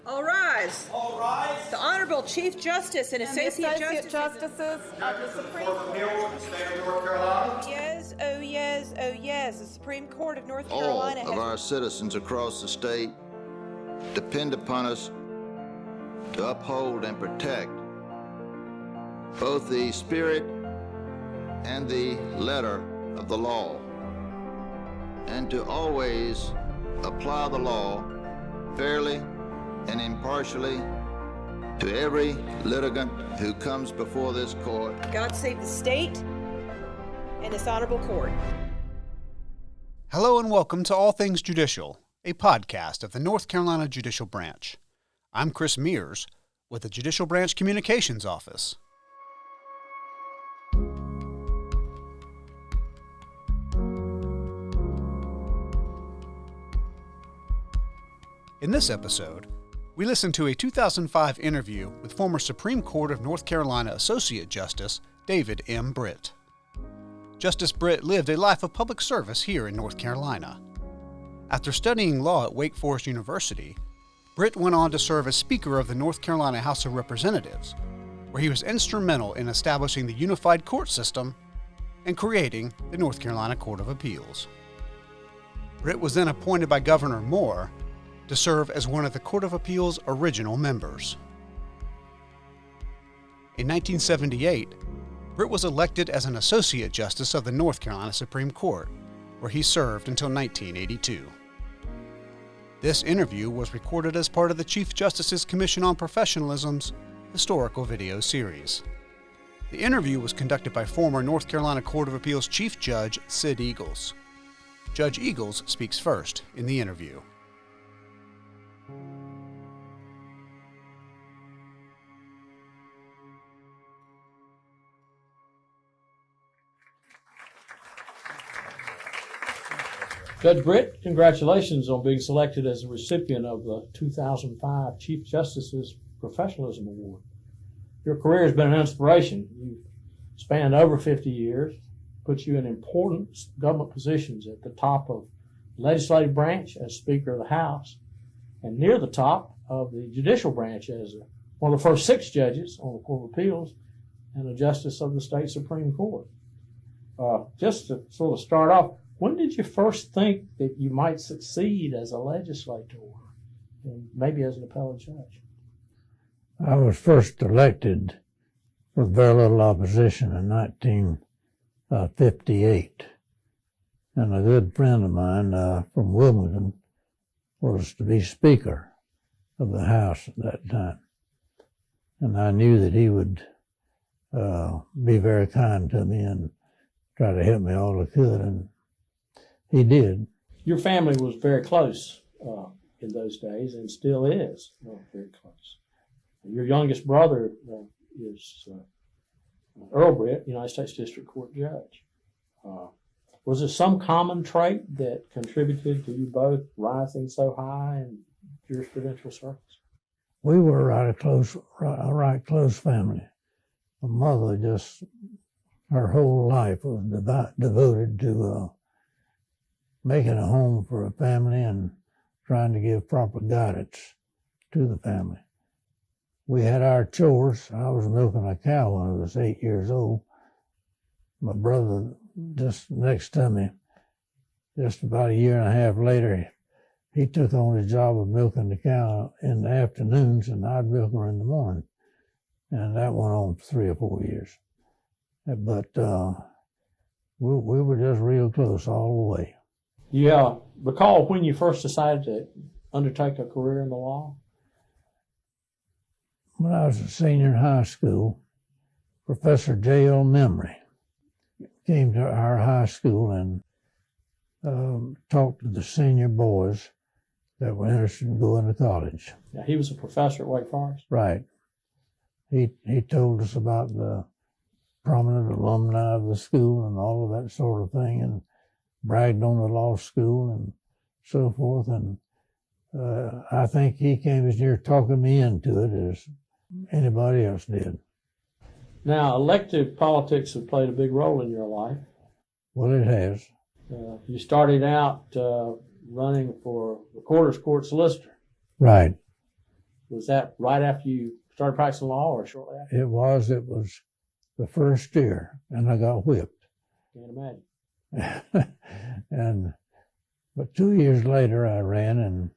All rise. All rise. The Honorable Chief Justice and Associate Justices of the Supreme Court of the state of North Carolina. Yes, oh yes, oh yes. The Supreme Court of North All Carolina of our citizens across the state depend upon us to uphold and protect both the spirit and the letter of the law, and to always apply the law fairly and impartially to every litigant who comes before this court. God save the state and this honorable court. Hello and welcome to All Things Judicial, a podcast of the North Carolina Judicial Branch. I'm Chris Mears with the Judicial Branch Communications Office. In this episode, we listen to a 2005 interview with former Supreme Court of North Carolina Associate Justice David M. Britt. Justice Britt lived a life of public service here in North Carolina. After studying law at Wake Forest University, Britt went on to serve as Speaker of the North Carolina House of Representatives, where he was instrumental in establishing the unified court system and creating the North Carolina Court of Appeals. Britt was then appointed by Governor Moore to serve as one of the Court of Appeals' original members. In 1978, Britt was elected as an Associate Justice of the North Carolina Supreme Court, where he served until 1982. This interview was recorded as part of the Chief Justice's Commission on Professionalism's historical video series. The interview was conducted by former North Carolina Court of Appeals Chief Judge Sid Eagles. Judge Eagles speaks first in the interview. Judge Britt, congratulations on being selected as a recipient of the 2005 Chief Justice's Professionalism Award. Your career has been an inspiration. You've spanned over 50 years, put you in important government positions at the top of the legislative branch as Speaker of the House, and near the top of the judicial branch as one of the first 6 judges on the Court of Appeals and a Justice of the State Supreme Court. Just to sort of start off, when did you first think that you might succeed as a legislator and maybe as an appellate judge? I was first elected with very little opposition in 1958. And a good friend of mine from Wilmington was to be Speaker of the House at that time. And I knew that he would be very kind to me and try to help me all he could, and he did. Your family was very close in those days and still is very close. Your youngest brother is Earl Britt, United States District Court Judge. Was there some common trait that contributed to you both rising so high in jurisprudential circles? We were a right close family. My mother just, her whole life was devoted to making a home for a family and trying to give proper guidance to the family. We had our chores. I was milking a cow when I was 8 years old. My brother, just next to me, just about a year and a half later, he took on the job of milking the cow in the afternoons, and I'd milk her in the morning. And that went on for 3 or 4 years. But we were just real close all the way. You recall when you first decided to undertake a career in the law? When I was a senior in high school, Professor J.L. Memory came to our high school and talked to the senior boys that were interested in going to college. Yeah, he was a professor at Wake Forest. Right. He told us about the prominent alumni of the school and all of that sort of thing, and bragged on the law school and so forth. And I think he came as near talking me into it as anybody else did. Now, elective politics have played a big role in your life. Well, it has. You started out running for Recorder's Court Solicitor. Right. Was that right after you started practicing law or shortly after? It was the first year, and I got whipped. Can't imagine. But 2 years later, I ran and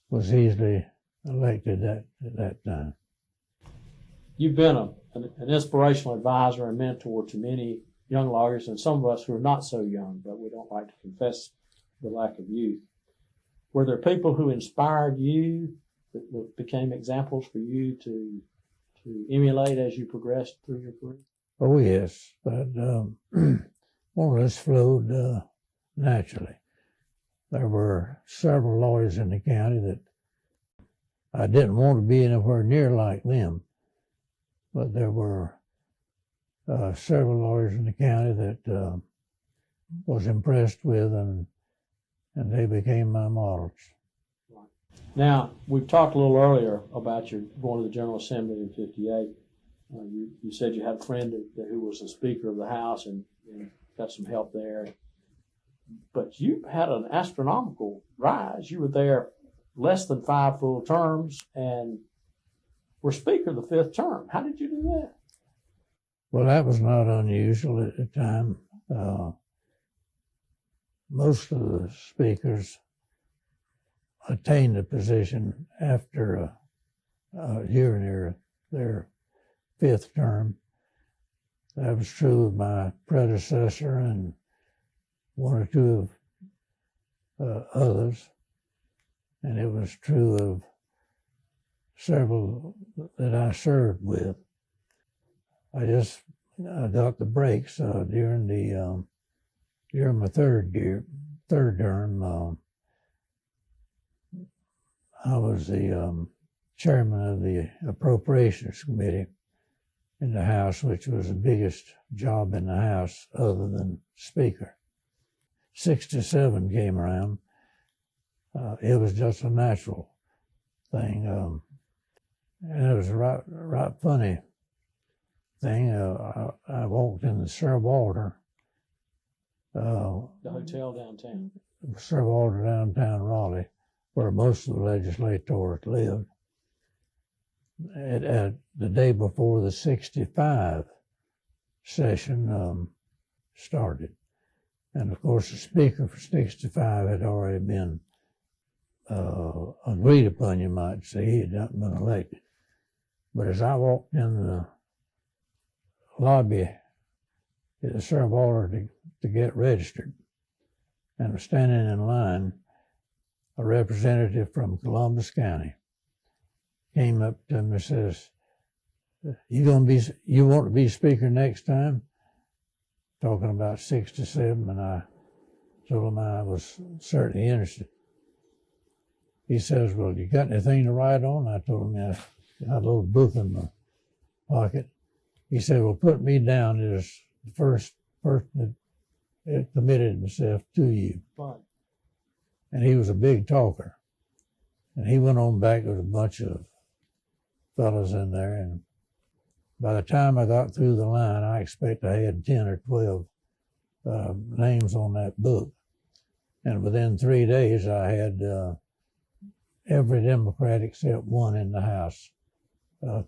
was easily elected at that time. You've been an inspirational advisor and mentor to many young lawyers, and some of us who are not so young, but we don't like to confess the lack of youth. Were there people who inspired you that became examples for you to emulate as you progressed through your career? Oh, yes, but more or less flowed naturally. There were several lawyers in the county that I didn't want to be anywhere near like them, but there were several lawyers in the county that was impressed with, and they became my models. Now, we've talked a little earlier about your going to the General Assembly in '58. You said you had a friend who was the Speaker of the House and got some help there. But you had an astronomical rise. You were there less than 5 full terms and were Speaker the 5th term. How did you do that? Well, that was not unusual at the time. Most of the speakers attained the position after a year near their 5th term. That was true of my predecessor and one or two of others, and it was true of several that I served with. I got the breaks during my third term. I was the chairman of the Appropriations Committee in the House, which was the biggest job in the House other than Speaker. '67 came around. It was just a natural thing, and it was a right funny thing. I walked in the Sir Walter, The hotel downtown. Sir Walter downtown Raleigh, where most of the legislators lived, at the day before the '65 session started. And of course, the Speaker for '65 had already been agreed upon, you might say. He had not been elected. But as I walked in the lobby at the Sir Walter to get registered, and was standing in line, a representative from Columbus County came up to me and says, you want to be Speaker next time? Talking about '67, and I told him I was certainly interested. He says, well, you got anything to write on? I told him, yeah, I had a little book in my pocket. He said, well, put me down as the first person that committed himself to you. Fine. And he was a big talker. And he went on back with a bunch of fellows in there, and by the time I got through the line, I expect I had 10 or 12 names on that book. And within 3 days, I had every Democrat except one in the House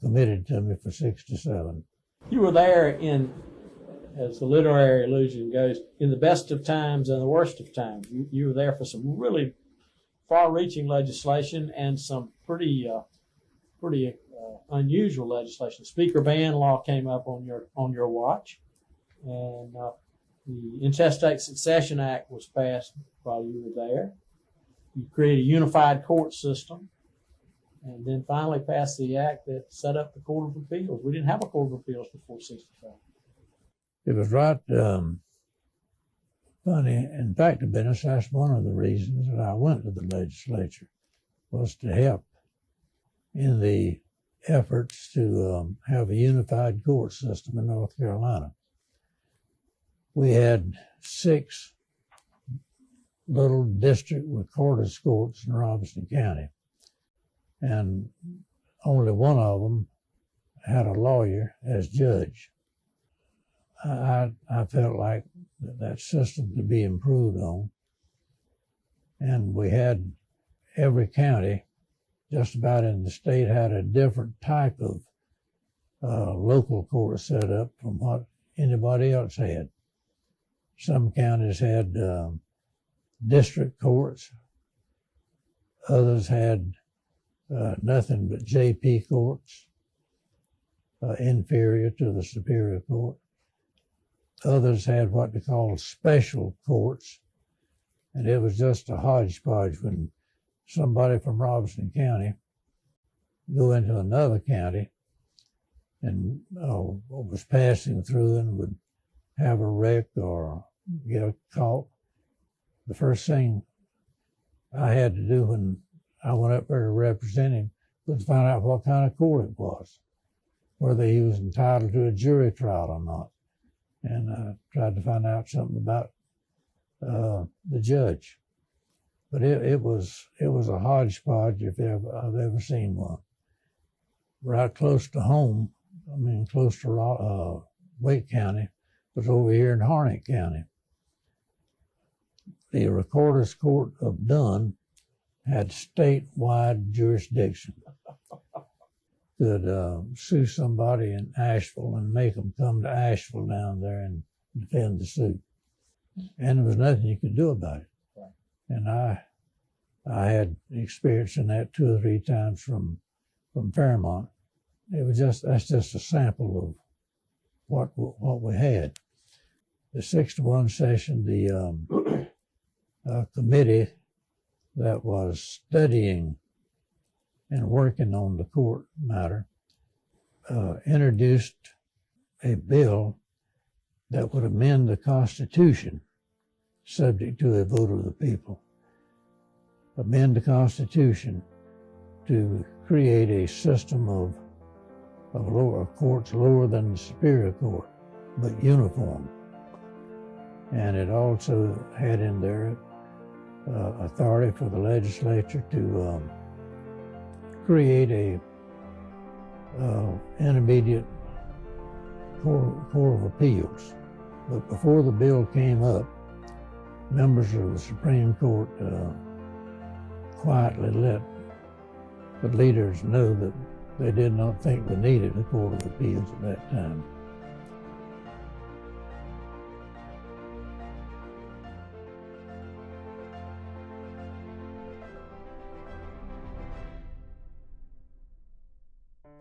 committed to me for '67. You were there in, as the literary allusion goes, in the best of times and the worst of times. You were there for some really far-reaching legislation and some pretty unusual legislation. Speaker ban law came up on your watch, and the Intestate Succession Act was passed while you were there. You created a unified court system, and then finally passed the act that set up the Court of Appeals. We didn't have a Court of Appeals before '65. It was right funny. In fact, to be honest, that's one of the reasons that I went to the legislature, was to help in the efforts to have a unified court system in North Carolina. We had 6 little district recorders courts in Robinson County, and only one of them had a lawyer as judge. I felt like that system could be improved on, and we had every county just about in the state had a different type of local court set up from what anybody else had. Some counties had district courts. Others had nothing but JP courts, inferior to the Superior Court. Others had what they called special courts, and it was just a hodgepodge. When somebody from Robeson County go into another county and was passing through and would have a wreck or get caught, the first thing I had to do when I went up there to represent him was find out what kind of court it was, whether he was entitled to a jury trial or not. And I tried to find out something about the judge. But it was a hodgepodge if I've ever seen one. Right close to home, close to Wake County, was over here in Harnett County. The Recorder's Court of Dunn had statewide jurisdiction. Could sue somebody in Asheville and make them come to Asheville down there and defend the suit. And there was nothing you could do about it. Right. And I had experience in that 2 or 3 times from Fairmont. That's just a sample of what we had. The 6-to-1 session, the committee that was studying and working on the court matter introduced a bill that would amend the Constitution, subject to a vote of the people. Amend the Constitution to create a system of lower courts lower than the Superior Court, but uniform. And it also had in there authority for the legislature to create a intermediate court of appeals. But before the bill came up, members of the Supreme Court quietly let the leaders know that they did not think we needed a court of appeals at that time.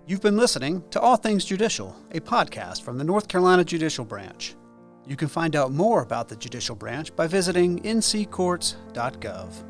You've been listening to All Things Judicial, a podcast from the North Carolina Judicial Branch. You can find out more about the Judicial Branch by visiting nccourts.gov.